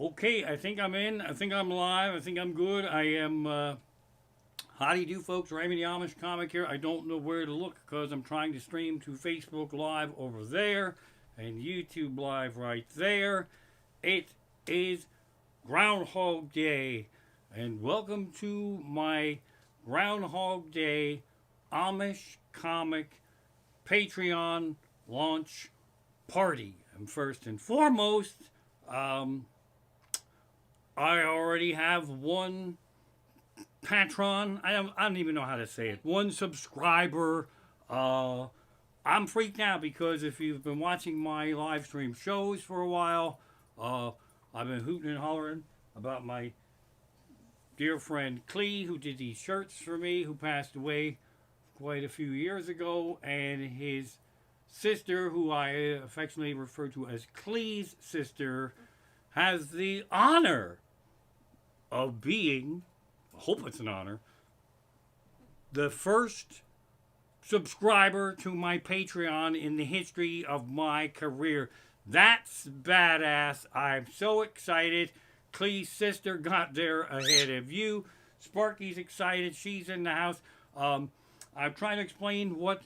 Okay, I think I'm in. I think I'm live. I think I'm good. I am. How do you do, folks? Raymond the Amish Comic here. I don't know where to look because I'm trying to stream to Facebook Live over there and YouTube Live right there. It is Groundhog Day, and welcome to my Groundhog Day Amish Comic Patreon launch party. And first and foremost, I already have one patron. I don't even know how to say it. One subscriber. I'm freaked out because if you've been watching my live stream shows for a while, I've been hooting and hollering about my dear friend Clee, who did these shirts for me, who passed away quite a few years ago, and his sister, who I affectionately refer to as Clee's sister, has the honor of being, I hope it's an honor, the first subscriber to my Patreon in the history of my career. That's badass. I'm so excited. Clee's sister got there ahead of you. Sparky's excited. She's in the house. I'm trying to explain what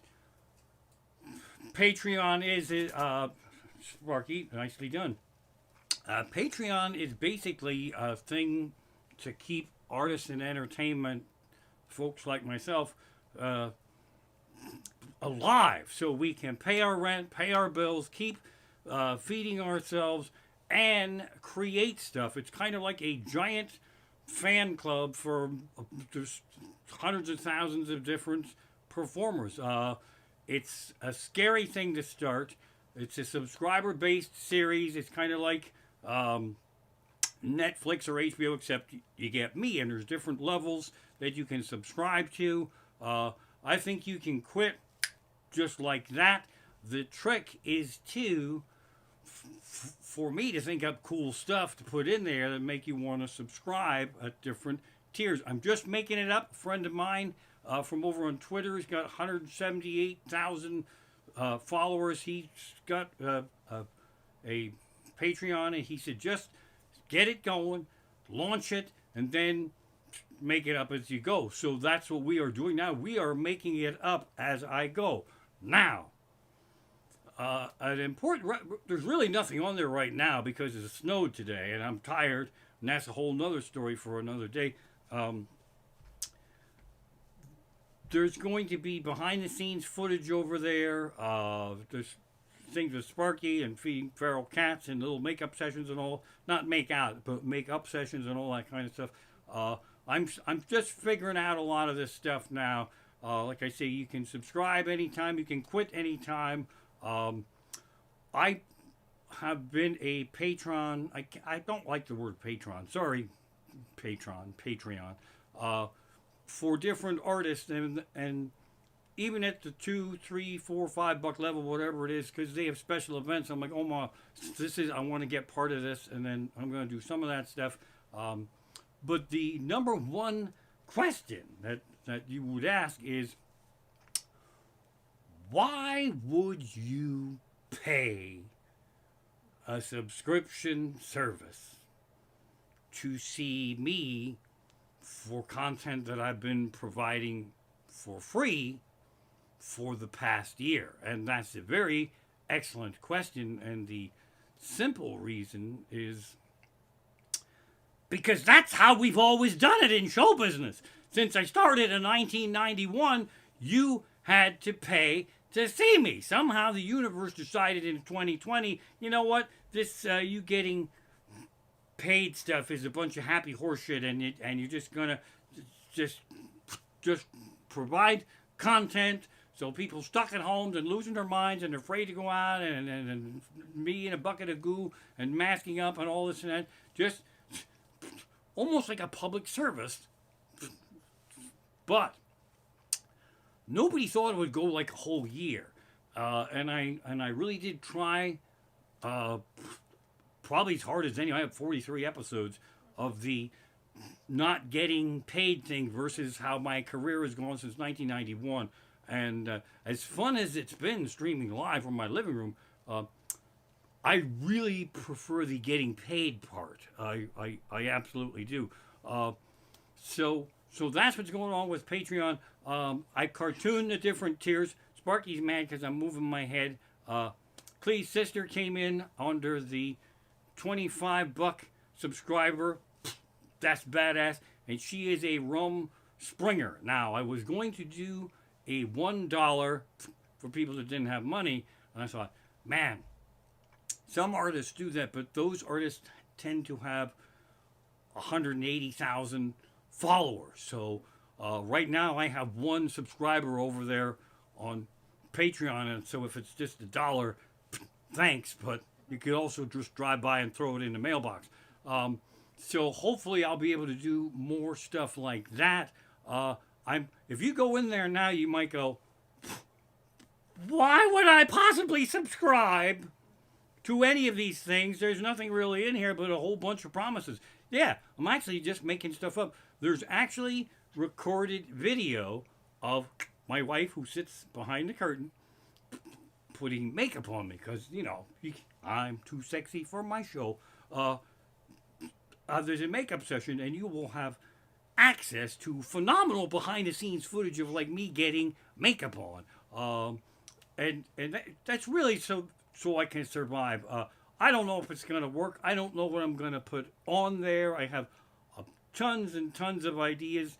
Patreon is. Sparky, nicely done. Patreon is basically a thing to keep artists and entertainment folks like myself alive, so we can pay our rent, pay our bills, keep feeding ourselves, and create stuff. It's kind of like a giant fan club for just hundreds of thousands of different performers. It's a scary thing to start. It's a subscriber-based series. It's kind of like Netflix or HBO, except you get me, and there's different levels that you can subscribe to. I think you can quit just like that. The trick is for me to think up cool stuff to put in there that make you want to subscribe at different tiers. I'm just making it up. A friend of mine from over on Twitter, he's got 178,000 followers. He's got a Patreon, and he said just get it going, launch it, and then make it up as you go. So that's what we are doing now. We are making it up as I go. Now, there's really nothing on there right now because it snowed today, and I'm tired, and that's a whole nother story for another day. There's going to be behind-the-scenes footage over there. There's things with Sparky and feeding feral cats and little makeup sessions and all. Not make out, but makeup sessions and all that kind of stuff. I'm just figuring out a lot of this stuff now. Like I say, you can subscribe anytime. You can quit anytime. I have been a patron. I don't like the word patron. Sorry, Patreon. For different artists and even at the $2, $3, $4, $5 level, whatever it is, because they have special events. I'm like, oh my, I want to get part of this, and then I'm going to do some of that stuff. But the number one question that you would ask is, why would you pay a subscription service to see me for content that I've been providing for free for the past year? And that's a very excellent question, and the simple reason is because that's how we've always done it in show business. Since I started in 1991, you had to pay to see me. Somehow the universe decided in 2020, you know what, this you getting paid stuff is a bunch of happy horseshit, and you're just gonna just provide content so people stuck at homes and losing their minds and afraid to go out and me in a bucket of goo and masking up and all this and that, just almost like a public service. But nobody thought it would go like a whole year, and I really did try, probably as hard as any. I have 43 episodes of the not getting paid thing versus how my career has gone since 1991. And as fun as it's been streaming live from my living room, I really prefer the getting paid part. I absolutely do. Uh, so that's what's going on with Patreon. I cartoon the different tiers. Sparky's mad because I'm moving my head. Clee's sister came in under the $25 subscriber. That's badass. And she is a rum springer. Now, I was going to do a $1 for people that didn't have money. And I thought, man, some artists do that, but those artists tend to have 180,000 followers. So right now I have one subscriber over there on Patreon, and so if it's just $1, thanks, but you could also just drive by and throw it in the mailbox. So hopefully I'll be able to do more stuff like that. If you go in there now, you might go, why would I possibly subscribe to any of these things? There's nothing really in here but a whole bunch of promises. Yeah, I'm actually just making stuff up. There's actually recorded video of my wife who sits behind the curtain putting makeup on me because, I'm too sexy for my show. There's a makeup session, and you will have access to phenomenal behind-the-scenes footage of like me getting makeup on, and that's really so I can survive. I don't know if it's gonna work. I don't know what I'm gonna put on there. I have tons and tons of ideas.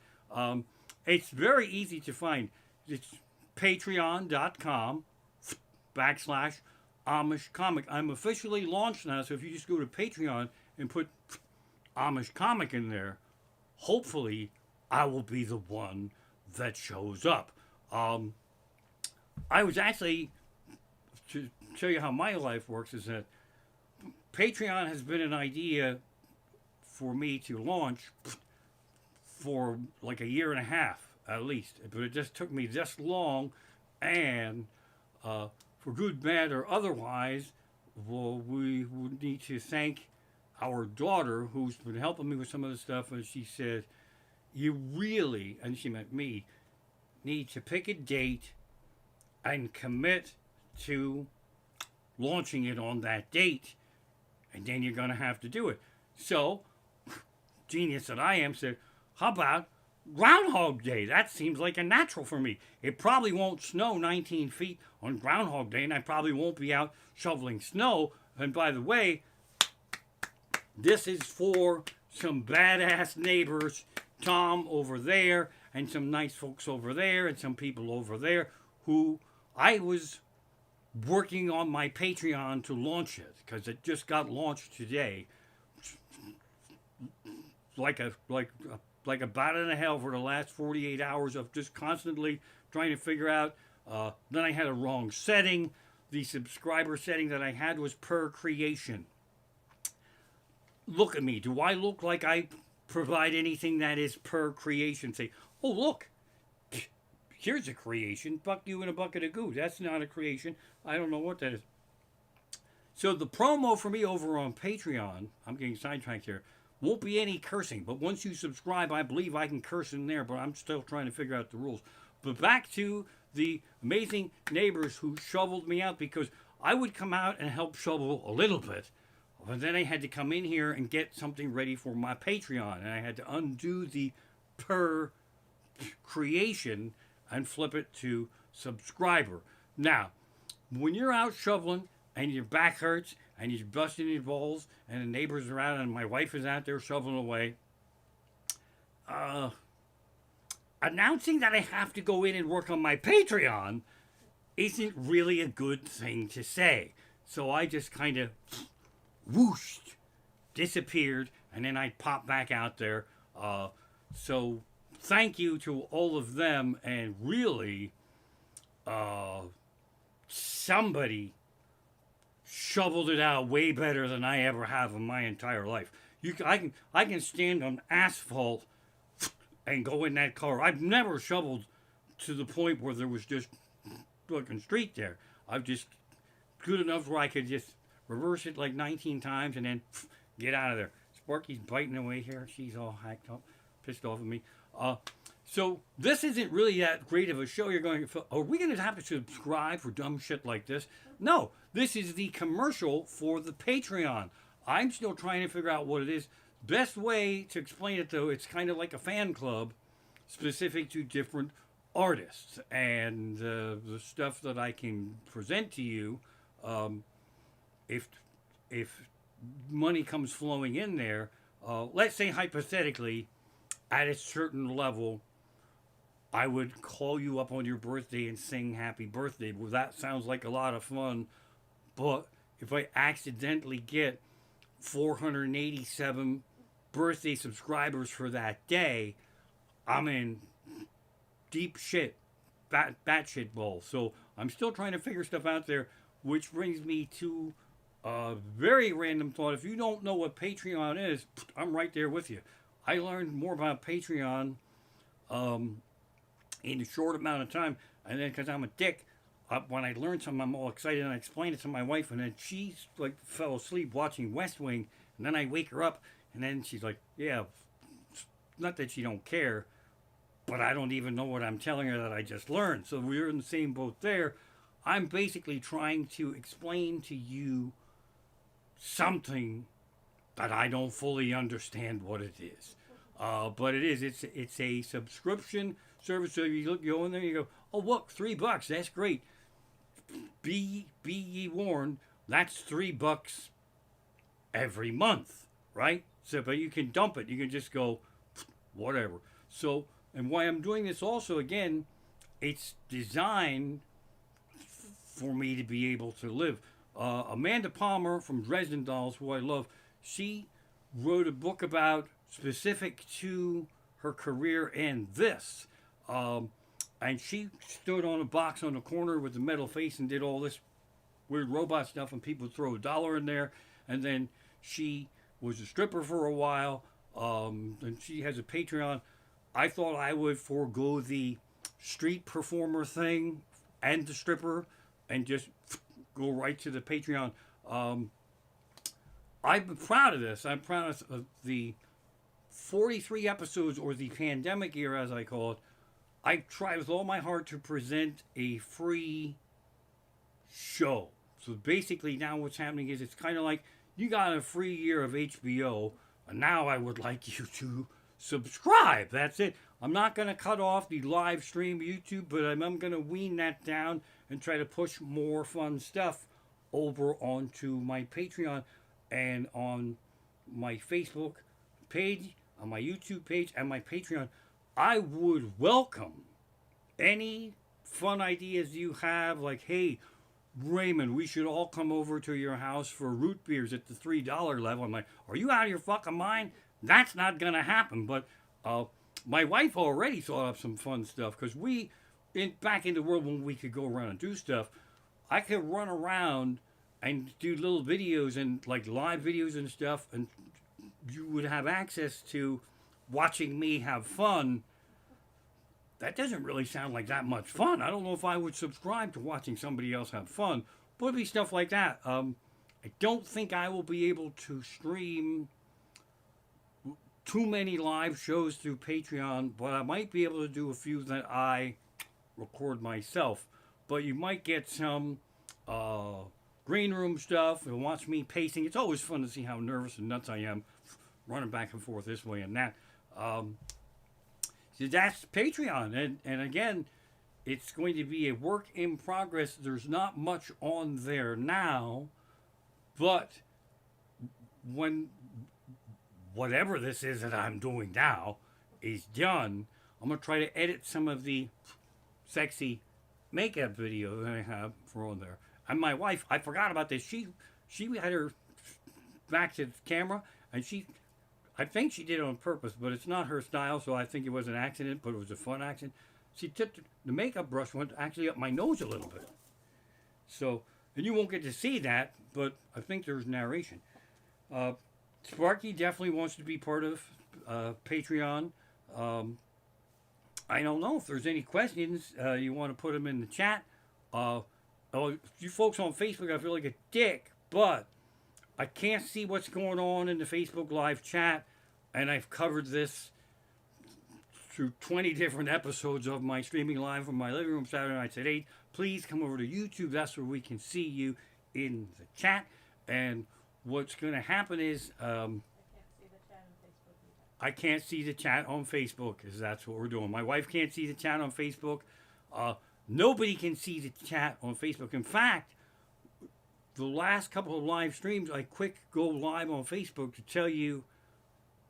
It's very easy to find. It's patreon.com/Amish Comic. I'm officially launched now, so if you just go to Patreon and put Amish Comic in there, hopefully I will be the one that shows up. I was actually, to show you how my life works, is that Patreon has been an idea for me to launch for like a year and a half at least, but it just took me this long, and for good, bad, or otherwise, well, we would need to thank our daughter who's been helping me with some of the stuff, and she said, you really, and she meant me, need to pick a date and commit to launching it on that date, and then you're going to have to do it. So, genius that I am, said, how about Groundhog Day? That seems like a natural for me. It probably won't snow 19 feet on Groundhog Day, and I probably won't be out shoveling snow. And by the way, this is for some badass neighbors, Tom over there, and some nice folks over there, and some people over there, who I was working on my Patreon to launch it, because it just got launched today. Like a bat in a hell for the last 48 hours of just constantly trying to figure out. Then I had a wrong setting. The subscriber setting that I had was per creation. Look at me. Do I look like I provide anything that is per creation? Say, oh, look, here's a creation. Fuck you in a bucket of goo. That's not a creation. I don't know what that is. So the promo for me over on Patreon, I'm getting sidetracked here, won't be any cursing. But once you subscribe, I believe I can curse in there, but I'm still trying to figure out the rules. But back to the amazing neighbors who shoveled me out, because I would come out and help shovel a little bit. But then I had to come in here and get something ready for my Patreon. And I had to undo the per creation and flip it to subscriber. Now, when you're out shoveling and your back hurts and you're busting your balls and the neighbors are out and my wife is out there shoveling away, announcing that I have to go in and work on my Patreon isn't really a good thing to say. So I just kind of whooshed, disappeared, and then I popped back out there. So thank you to all of them, and really, somebody shoveled it out way better than I ever have in my entire life. I can stand on asphalt and go in that car. I've never shoveled to the point where there was just fucking street there. I've just good enough where I could just reverse it like 19 times and then get out of there. Sparky's biting away here. She's all hacked up, pissed off at me. So this isn't really that great of a show. You're going, are we going to have to subscribe for dumb shit like this? No, this is the commercial for the Patreon. I'm still trying to figure out what it is. Best way to explain it, though, it's kind of like a fan club specific to different artists. And the stuff that I can present to you, um, if if money comes flowing in there, let's say hypothetically, at a certain level, I would call you up on your birthday and sing happy birthday. Well, that sounds like a lot of fun, but if I accidentally get 487 birthday subscribers for that day, I'm in deep shit, batshit bowl. So I'm still trying to figure stuff out there, which brings me to a very random thought. If you don't know what Patreon is, I'm right there with you. I learned more about Patreon in a short amount of time, and then because I'm a dick, when I learned something, I'm all excited, and I explained it to my wife, and then she like fell asleep watching West Wing, and then I wake her up, and then she's like, "Yeah, not that she don't care, but I don't even know what I'm telling her that I just learned." So we're in the same boat there. I'm basically trying to explain to you something that I don't fully understand what it is. But it is. It's a subscription service. So you go in there, you go, oh look, $3. That's great. Be ye warned. That's $3 every month, right? So, but you can dump it. You can just go, whatever. So, and why I'm doing this also, again, it's designed for me to be able to live. Amanda Palmer from Dresden Dolls, who I love, she wrote a book about specific to her career in this. And she stood on a box on the corner with the metal face and did all this weird robot stuff, and people would throw $1 in there. And then she was a stripper for a while. And she has a Patreon. I thought I would forego the street performer thing and the stripper and just go right to the Patreon. I'm proud of this. I'm proud of the 43 episodes, or the pandemic era as I call it. I tried with all my heart to present a free show. So basically now what's happening is it's kind of like you got a free year of HBO, and now I would like you to subscribe. That's it. I'm not going to cut off the live stream YouTube, but I'm going to wean that down and try to push more fun stuff over onto my Patreon and on my Facebook page, on my YouTube page, and my Patreon. I would welcome any fun ideas you have, like, hey, Raymond, we should all come over to your house for root beers at the $3 level. I'm like, are you out of your fucking mind? That's not going to happen. But my wife already thought up some fun stuff, because back in the world when we could go around and do stuff, I could run around and do little videos and like live videos and stuff, and you would have access to watching me have fun. That doesn't really sound like that much fun. I don't know if I would subscribe to watching somebody else have fun, but it'd be stuff like that. I don't think I will be able to stream too many live shows through Patreon, but I might be able to do a few that I record myself. But you might get some green room stuff and watch me pacing. It's always fun to see how nervous and nuts I am running back and forth this way and that. So that's Patreon. And again, it's going to be a work in progress. There's not much on there now, but when whatever this is that I'm doing now is done, I'm going to try to edit some of the sexy makeup video that I have for on there. And my wife, I forgot about this. She had her back to the camera, and I think she did it on purpose, but it's not her style, so I think it was an accident, but it was a fun accident. She tipped the makeup brush went actually up my nose a little bit. So, and you won't get to see that, but I think there's narration. Sparky definitely wants to be part of Patreon. I don't know if there's any questions you want to put them in the chat. You folks on Facebook, I feel like a dick, but I can't see what's going on in the Facebook live chat, and I've covered this through 20 different episodes of my streaming live from my living room Saturday nights at 8, please come over to YouTube. That's where we can see you in the chat. And what's going to happen is I can't see the chat on Facebook, because that's what we're doing. My wife can't see the chat on Facebook. Nobody can see the chat on Facebook. In fact, the last couple of live streams, I quick go live on Facebook to tell you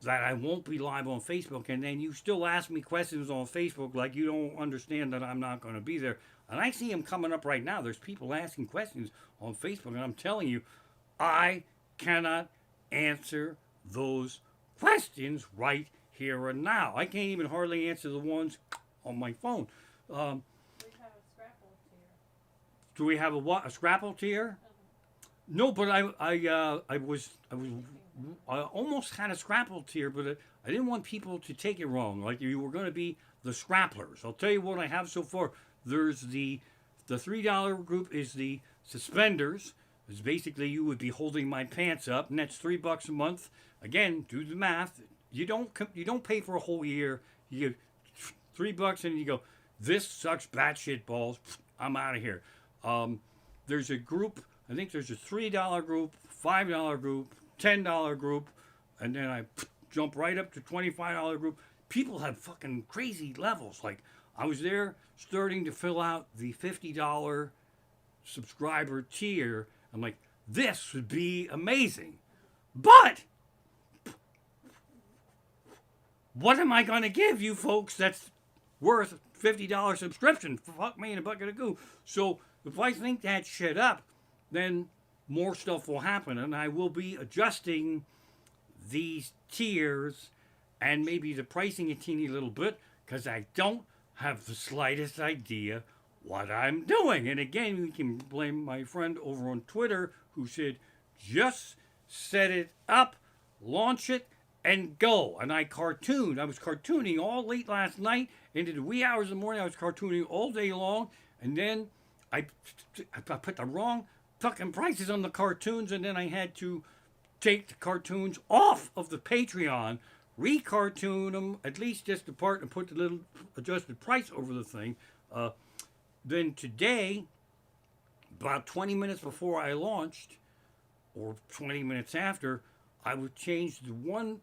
that I won't be live on Facebook, and then you still ask me questions on Facebook like you don't understand that I'm not going to be there. And I see them coming up right now. There's people asking questions on Facebook, and I'm telling you, I cannot answer those questions right here and now. I can't even hardly answer the ones on my phone. We have a Scrapple tier. Do we have a what? A Scrapple tier? No, but I almost had a Scrapple tier, but I didn't want people to take it wrong. Like you were going to be the Scrapplers. I'll tell you what I have so far. There's the $3 group is the Suspenders. It's basically you would be holding my pants up, and that's $3 a month. Again, do the math. You don't pay for a whole year. You get $3 and you go, this sucks batshit balls. I'm out of here. There's a group. I think there's a $3 group, $5 group, $10 group, and then I jump right up to $25 group. People have fucking crazy levels. Like I was there starting to fill out the $50 subscriber tier. I'm like, this would be amazing. But what am I going to give you folks that's worth $50 subscription? Fuck me in a bucket of goo. So if I think that shit up, then more stuff will happen, and I will be adjusting these tiers and maybe the pricing a teeny little bit, because I don't have the slightest idea what I'm doing. And again, we can blame my friend over on Twitter who said, just set it up, launch it, and go. And I cartooned. I was cartooning all late last night into the wee hours of the morning. I was cartooning all day long, and then I put the wrong fucking prices on the cartoons, and then I had to take the cartoons off of the Patreon, re-cartoon them, at least just the part, and put the little adjusted price over the thing. Then today, about 20 minutes before I launched, or 20 minutes after, I would change the one,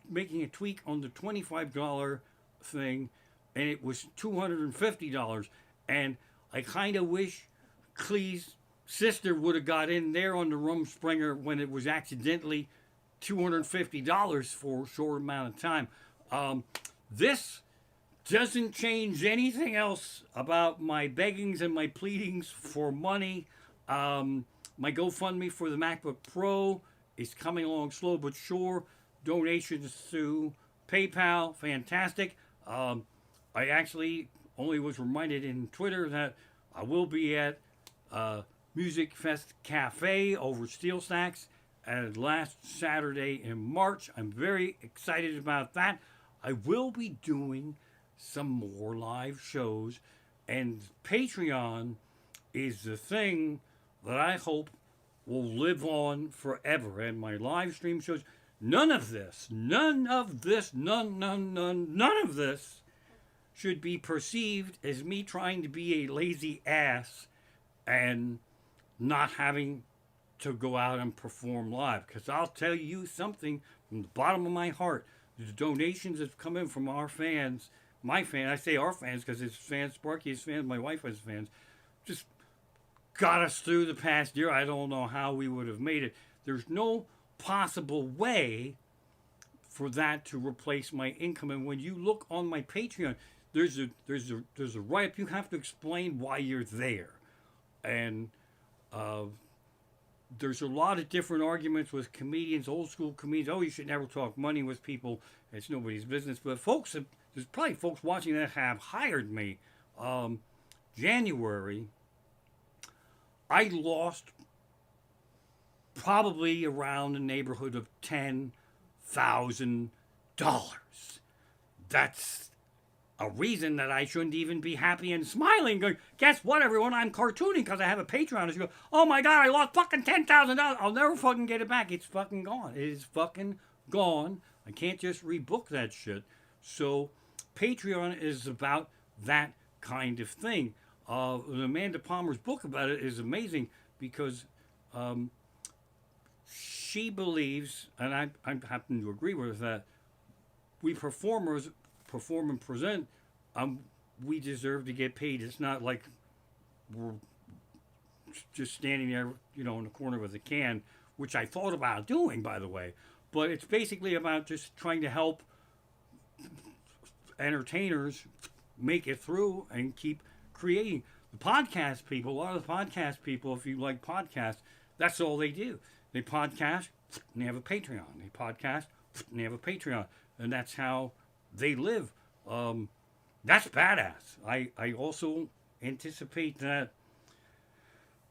making a tweak on the $25 thing, and it was $250. And I kind of wish Clee's sister would have got in there on the Rumspringer when it was accidentally $250 for a short amount of time. This doesn't change anything else about my beggings and my pleadings for money. My GoFundMe for the MacBook Pro is coming along slow but sure. Donations through PayPal, fantastic. I actually only was reminded in Twitter that I will be at Music Fest Cafe over Steel Stacks last Saturday in March. I'm very excited about that. I will be doing some more live shows, and Patreon is the thing that I hope will live on forever. And my live stream shows, none of this should be perceived as me trying to be a lazy ass and not having to go out and perform live. Because I'll tell you something from the bottom of my heart. The donations that have come in from our fans, my fans, I say our fans because it's fans, Sparky has fans, my wife has fans, just got us through the past year. I don't know how we would have made it. There's no possible way for that to replace my income. And when you look on my Patreon, there's a write-up. You have to explain why you're there. And there's a lot of different arguments with comedians, old school comedians. Oh, you should never talk money with people. It's nobody's business. But folks, there's probably folks watching that have hired me. January, I lost probably around the neighborhood of $10,000. That's a reason that I shouldn't even be happy and smiling. Going, guess what, everyone? I'm cartooning because I have a Patreon. And you go, oh my God, I lost fucking $10,000. I'll never fucking get it back. It's fucking gone. It is fucking gone. I can't just rebook that shit. So Patreon is about that kind of thing. Amanda Palmer's book about it is amazing because she believes, and I happen to agree with that, we performers perform and present, we deserve to get paid. It's not like we're just standing there, in the corner with a can, which I thought about doing, by the way. But it's basically about just trying to help entertainers make it through and keep creating. The podcast people, a lot of the podcast people, if you like podcasts, that's all they do. They podcast and they have a Patreon. They podcast and they have a Patreon. And that's how they live. That's badass. I also anticipate that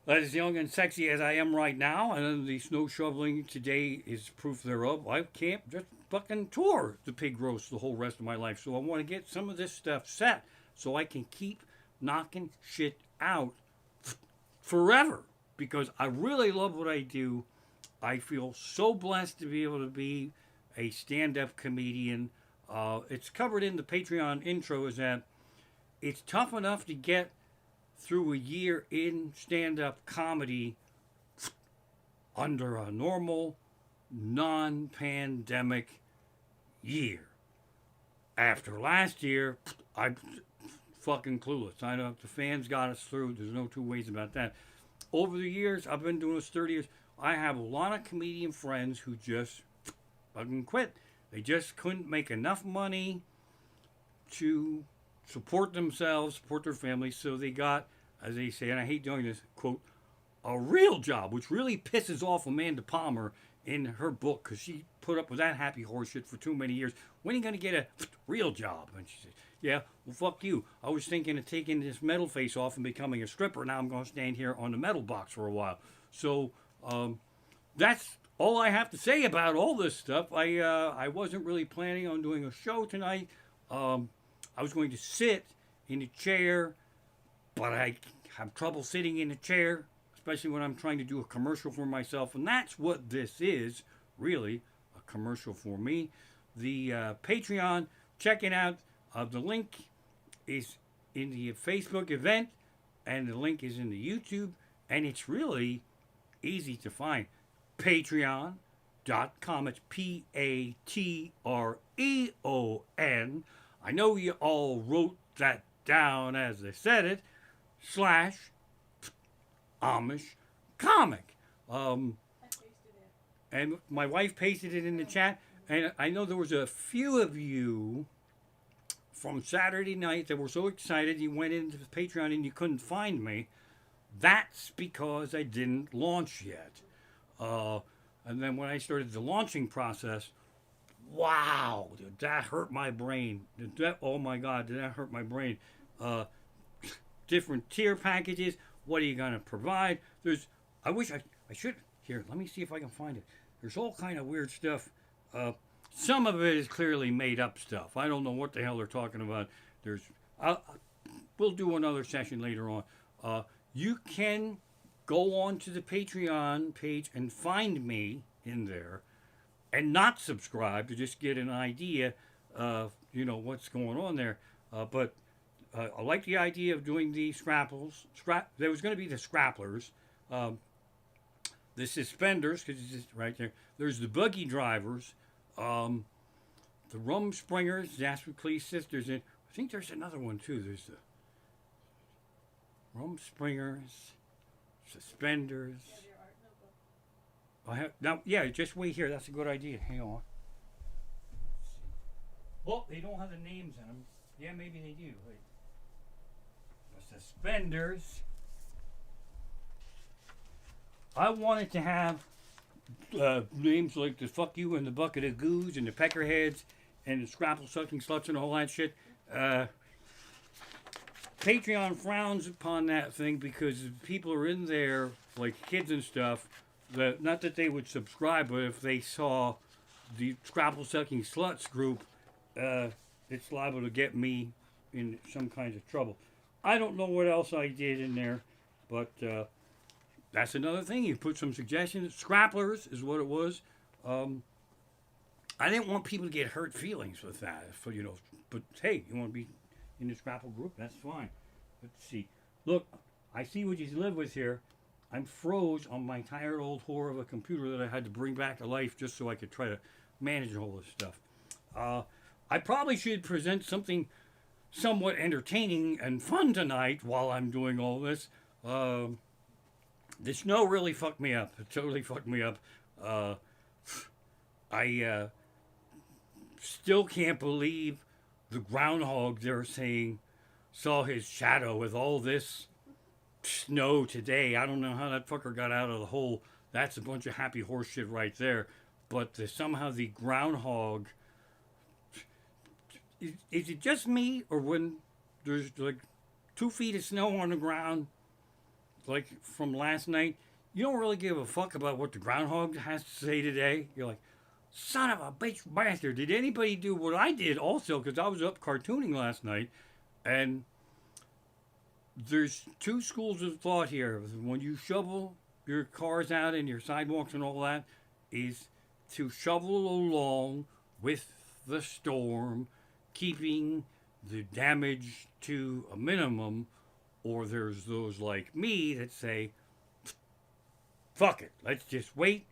as young and sexy as I am right now, and the snow shoveling today is proof thereof, I can't just fucking tour the pig roast the whole rest of my life. So I want to get some of this stuff set so I can keep knocking shit out forever. Because I really love what I do. I feel so blessed to be able to be a stand-up comedian. It's covered in the Patreon intro, is that it's tough enough to get through a year in stand-up comedy under a normal, non-pandemic year. After last year, I'm fucking clueless. I know the fans got us through. There's no two ways about that. Over the years, I've been doing this 30 years. I have a lot of comedian friends who just fucking quit. They just couldn't make enough money to support themselves, support their families, so they got, as they say, and I hate doing this, quote, a real job, which really pisses off Amanda Palmer in her book, because she put up with that happy horse shit for too many years. When are you going to get a real job? And she says, yeah, well, fuck you. I was thinking of taking this metal face off and becoming a stripper. Now I'm going to stand here on the metal box for a while. So that's all I have to say about all this stuff. I wasn't really planning on doing a show tonight. I was going to sit in a chair, but I have trouble sitting in a chair, especially when I'm trying to do a commercial for myself. And that's what this is, really, a commercial for me. The Patreon, check it out. The link is in the Facebook event, and the link is in the YouTube, and it's really easy to find. Patreon.com. It's Patreon. I know you all wrote that down as they said it. /Amish Comic. And my wife pasted it in the chat. And I know there was a few of you from Saturday night that were so excited you went into the Patreon and you couldn't find me. That's because I didn't launch yet. And then when I started the launching process, wow, did that hurt my brain. Oh my God, did that hurt my brain. Different tier packages. What are you going to provide? I wish I should. Here, let me see if I can find it. There's all kind of weird stuff. Some of it is clearly made up stuff. I don't know what the hell they're talking about. We'll do another session later on. You can go on to the Patreon page and find me in there and not subscribe to just get an idea of, what's going on there. But I like the idea of doing the Scrapples. There was going to be the Scrapplers. The Suspenders, because it's just right there. There's the Buggy Drivers. The Rumspringers, the Aspercles Sisters. And I think there's another one, too. There's the Rumspringers, Suspenders. Just wait here. That's a good idea. Hang on. Well, they don't have the names in them. Yeah, maybe they do. Wait. The Suspenders. I wanted to have names like the Fuck You and the Bucket of Goos and the Peckerheads and the Scrapple Sucking Sluts and all that shit. Patreon frowns upon that thing because people are in there, like kids and stuff, that not that they would subscribe, but if they saw the Scrapple Sucking Sluts group, it's liable to get me in some kinds of trouble. I don't know what else I did in there, but that's another thing. You put some suggestions. Scrapplers is what it was. I didn't want people to get hurt feelings with that. But hey, you want to be in the Scrapple group? That's fine. Let's see. Look, I see what you live with here. I'm froze on my tired old whore of a computer that I had to bring back to life just so I could try to manage all this stuff. I probably should present something somewhat entertaining and fun tonight while I'm doing all this. The snow really fucked me up. It totally fucked me up. I still can't believe the groundhog they're saying saw his shadow with all this snow today. I don't know how that fucker got out of the hole. That's a bunch of happy horse shit right there. But somehow the groundhog... Is it just me, or when there's like 2 feet of snow on the ground, like from last night, you don't really give a fuck about what the groundhog has to say today? You're like, son of a bitch bastard, did anybody do what I did also? Because I was up cartooning last night, and there's 2 schools of thought here. When you shovel your cars out and your sidewalks and all that, is to shovel along with the storm, keeping the damage to a minimum, or there's those like me that say, fuck it, let's just wait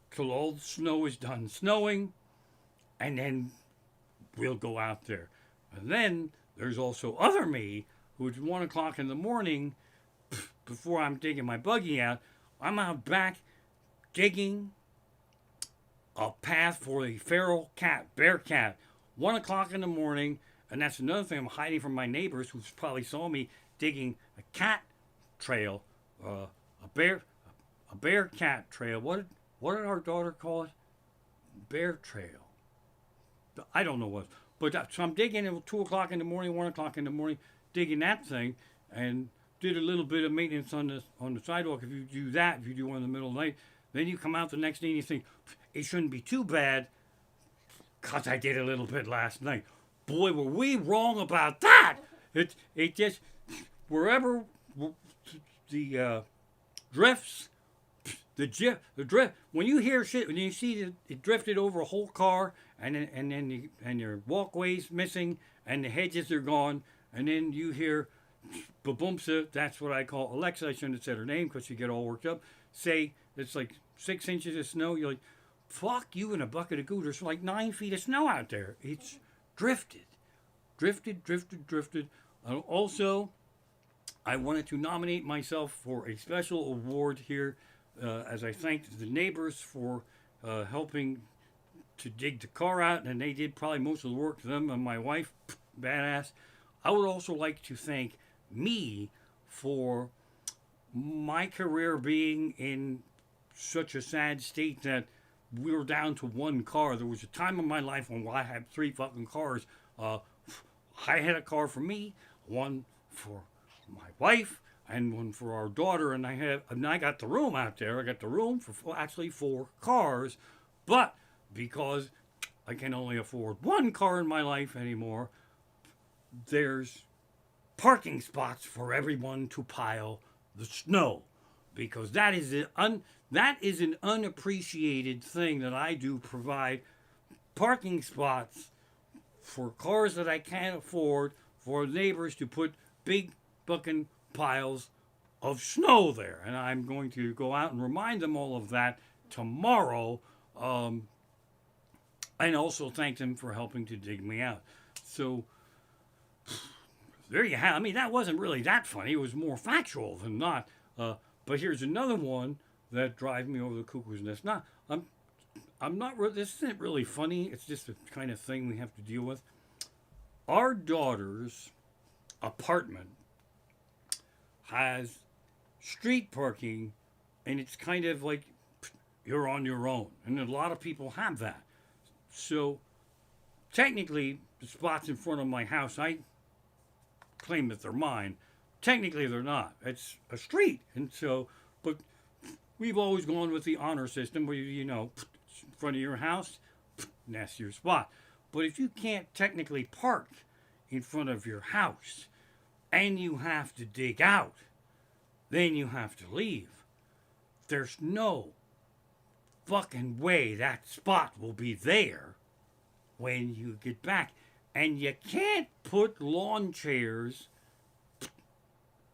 till all the snow is done snowing, and then we'll go out there. And then there's also other me, who's 1 o'clock in the morning, before I'm taking my buggy out, I'm out back digging a path for the feral cat, bear cat, 1 o'clock in the morning. And that's another thing, I'm hiding from my neighbors who probably saw me digging a cat trail, a bear cat trail. What did our daughter call it? Bear trail. I don't know what. But so I'm digging at 2 o'clock in the morning, 1 o'clock in the morning, digging that thing, and did a little bit of maintenance on the sidewalk. If you do that, if you do one in the middle of the night, then you come out the next day and you think, it shouldn't be too bad, because I did a little bit last night. Boy, were we wrong about that. It just, wherever the drifts, the drift, when you hear shit, when you see it drifted over a whole car, and then your walkways missing, and the hedges are gone, and then you hear Baboomsa, that's what I call Alexa, I shouldn't have said her name because she get all worked up, say it's like 6 inches of snow, you're like, fuck you in a bucket of goo. There's like 9 feet of snow out there. It's drifted. Also, I wanted to nominate myself for a special award here as I thanked the neighbors for helping to dig the car out, and they did probably most of the work to them, and my wife, badass. I would also like to thank me for my career being in such a sad state that we were down to 1 car. There was a time in my life when I had 3 fucking cars. I had a car for me, 1 for my wife, and 1 for our daughter. And I got the room out there. I got the room for actually 4 cars. But because I can only afford 1 car in my life anymore, there's parking spots for everyone to pile the snow. Because that is an unappreciated thing that I do, provide parking spots for cars that I can't afford, for neighbors to put big fucking piles of snow there. And I'm going to go out and remind them all of that tomorrow, and also thank them for helping to dig me out. So there you have. I mean, that wasn't really that funny. It was more factual than not. But here's another one that drives me over the cuckoo's nest. I'm not. This isn't really funny. It's just the kind of thing we have to deal with. Our daughter's apartment has street parking, and it's kind of like you're on your own, and a lot of people have that. So technically, the spots in front of my house, I claim that they're mine. Technically, they're not. It's a street, and so, but we've always gone with the honor system where in front of your house, that's your spot. But if you can't technically park in front of your house and you have to dig out, then you have to leave. There's no fucking way that spot will be there when you get back. And you can't put lawn chairs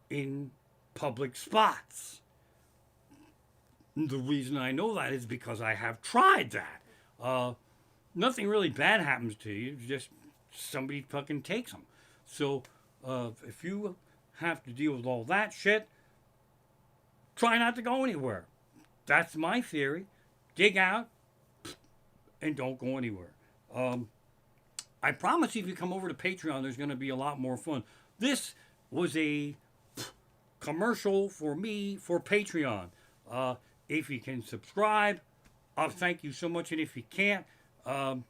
in public spots. The reason I know that is because I have tried that. Nothing really bad happens to you, just somebody fucking takes them. So if you have to deal with all that shit, try not to go anywhere. That's my theory. Dig out and don't go anywhere. I promise you, if you come over to Patreon, there's going to be a lot more fun. This was a commercial for me for Patreon. If you can subscribe, I'll thank you so much. And if you can't, I'll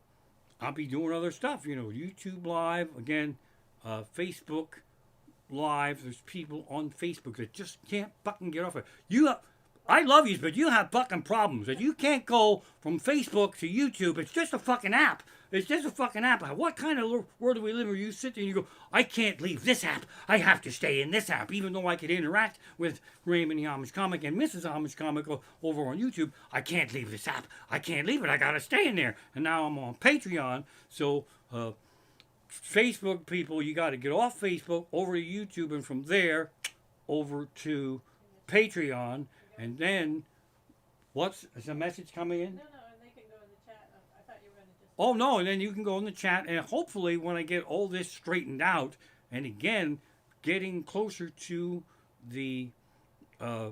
be doing other stuff. You know, YouTube Live, again, Facebook Live. There's people on Facebook that just can't fucking get off it. I love you, but you have fucking problems. That you can't go from Facebook to YouTube. It's just a fucking app. It's just a fucking app. What kind of world do we live in where you sit there and you go, I can't leave this app. I have to stay in this app. Even though I could interact with Raymond the Amish Comic and Mrs. Amish Comic over on YouTube, I can't leave this app. I can't leave it. I got to stay in there. And now I'm on Patreon. So, Facebook people, you got to get off Facebook, over to YouTube, and from there, over to Patreon. And then, is the message coming in? No, and they can go in the chat. I thought you were going to just... Oh, no, and then you can go in the chat, and hopefully when I get all this straightened out, and again, getting closer to the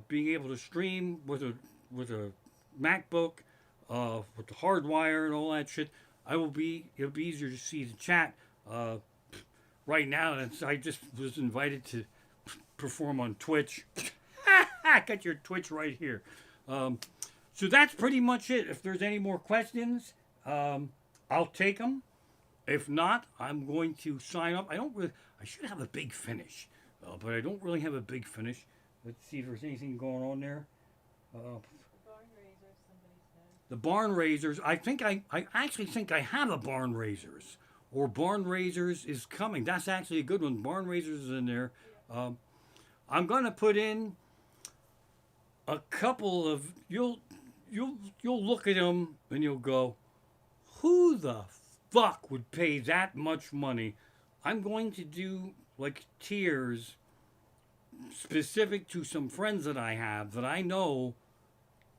being able to stream with a MacBook, with the hardwire and all that shit, it'll be easier to see the chat. Right now, I just was invited to perform on Twitch. I got your Twitch right here. So that's pretty much it. If there's any more questions, I'll take them. If not, I'm going to sign up. I should have a big finish, but I don't really have a big finish. Let's see if there's anything going on there. The barn raisers, somebody said. The barn raisers. I actually think I have a barn raisers, or barn raisers is coming. That's actually a good one. Barn raisers is in there. I'm gonna put in a couple of you'll look at them and you'll go, who the fuck would pay that much money? I'm going to do like tiers specific to some friends that I have that I know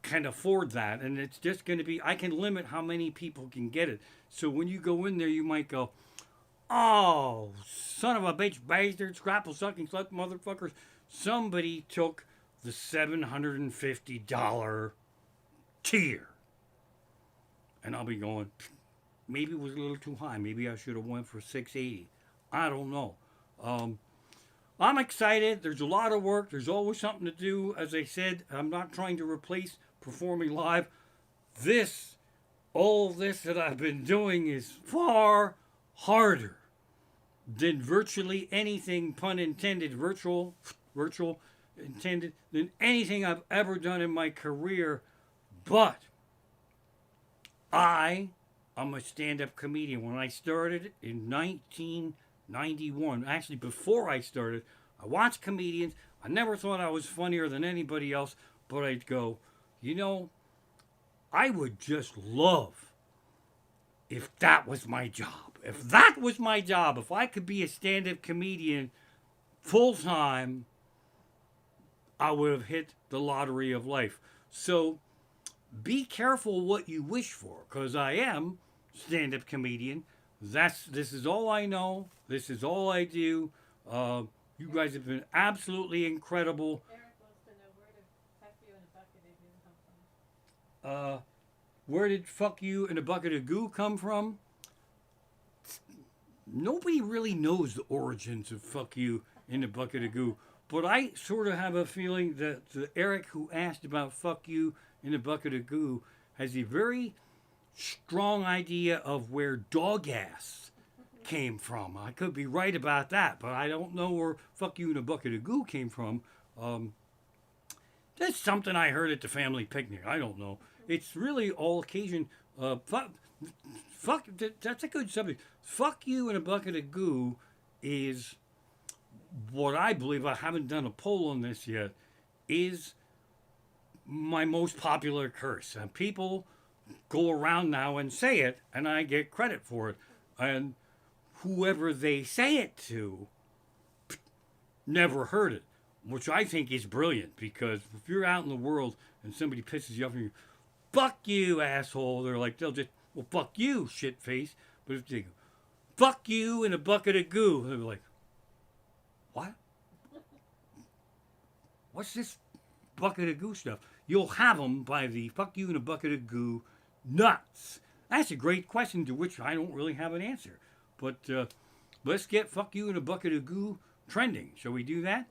can afford that, and it's just going to be, I can limit how many people can get it. So when you go in there, you might go, oh, son of a bitch, bastard, scrapple sucking slut motherfuckers, somebody took the $750 tier. And I'll be going, maybe it was a little too high. Maybe I should have went for $680. I don't know. I'm excited. There's a lot of work. There's always something to do. As I said, I'm not trying to replace performing live. All this that I've been doing is far harder than virtually anything, pun intended, virtual intended, than anything I've ever done in my career. But I'm a stand-up comedian. When I started in 1991, actually before I started, I watched comedians. I never thought I was funnier than anybody else, but I'd go, I would just love if that was my job. If that was my job, if I could be a stand-up comedian full-time, I would have hit the lottery of life. So be careful what you wish for, because I am stand-up comedian. This is all I know. This is all I do. You guys have been absolutely incredible. Eric wants to know, where did Fuck You in a Bucket of Goo come from? Where did Fuck You in a Bucket of Goo come from? Nobody really knows the origins of Fuck You in a Bucket of Goo. But I sort of have a feeling that the Eric who asked about Fuck You in a Bucket of Goo has a very strong idea of where dog ass came from. I could be right about that, but I don't know where Fuck You in a Bucket of Goo came from. That's something I heard at the family picnic. I don't know. It's really all occasion. That's a good subject. Fuck You in a Bucket of Goo is what I believe, I haven't done a poll on this yet, is my most popular curse. And people go around now and say it, and I get credit for it. And whoever they say it to never heard it, which I think is brilliant, because if you're out in the world and somebody pisses you off and you, fuck you, asshole, they'll just, well, fuck you, shit face. But if they go, fuck you in a bucket of goo, they'll be like, what? What's this bucket of goo stuff? You'll have them by the fuck you in a bucket of goo nuts. That's a great question to which I don't really have an answer. But let's get fuck you in a bucket of goo trending. Shall we do that?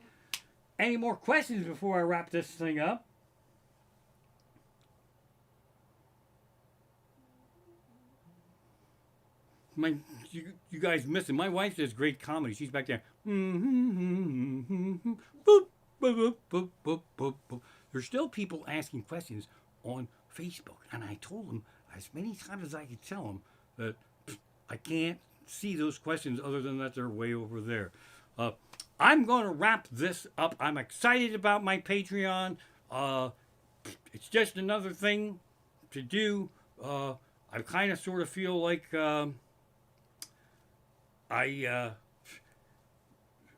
Any more questions before I wrap this thing up? You guys missing. My wife does great comedy. She's back there. Boop, boop, boop, boop, boop, boop, boop. There's still people asking questions on Facebook, and I told them as many times as I could tell them that I can't see those questions other than that they're way over there. I'm going to wrap this up. I'm excited about my Patreon. It's just another thing to do. I kind of sort of feel like I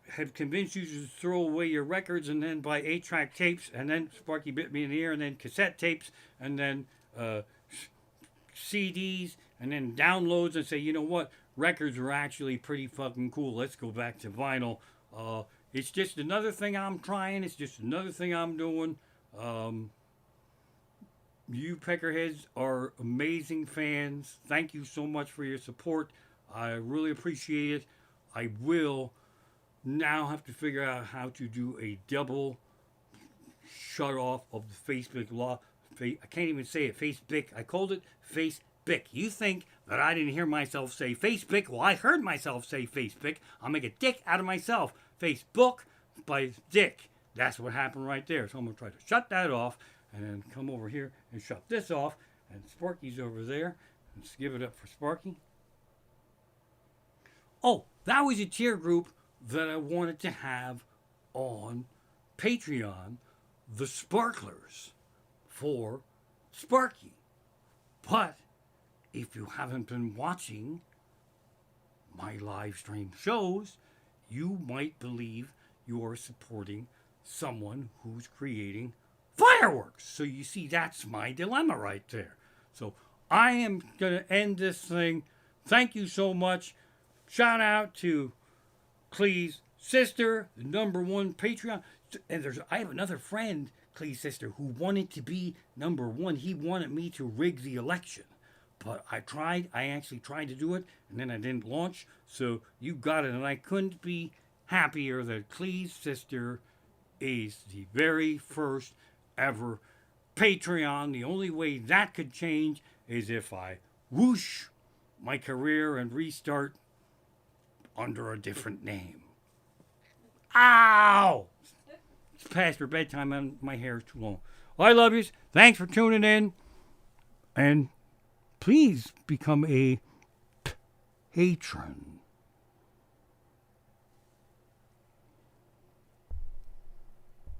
have convinced you to throw away your records and then buy 8-track tapes, and then Sparky bit me in the ear, and then cassette tapes, and then CDs, and then downloads, and say, you know what, records are actually pretty fucking cool. Let's go back to vinyl. It's just another thing I'm trying. It's just another thing I'm doing. You peckerheads are amazing fans. Thank you so much for your support. I really appreciate it. I will now have to figure out how to do a double shut off of the Facebook law. I can't even say it. Facebook. I called it Facebook. You think that I didn't hear myself say Facebook? Well, I heard myself say Facebook. I'll make a dick out of myself. Facebook by dick. That's what happened right there. So I'm going to try to shut that off and then come over here and shut this off. And Sparky's over there. Let's give it up for Sparky. Oh, that was a tier group that I wanted to have on Patreon, the Sparklers for Sparky. But if you haven't been watching my live stream shows, you might believe you're supporting someone who's creating fireworks. So you see, that's my dilemma right there. So I am going to end this thing. Thank you so much. Shout out to Clee's sister, the #1 Patreon. And I have another friend, Clee's sister, who wanted to be #1. He wanted me to rig the election. But I actually tried to do it, and then I didn't launch. So you got it, and I couldn't be happier that Clee's sister is the very first ever Patreon. The only way that could change is if I whoosh my career and restart under a different name. Ow! It's past your bedtime and my hair is too long. Well, I love you. Thanks for tuning in. And please become a patron.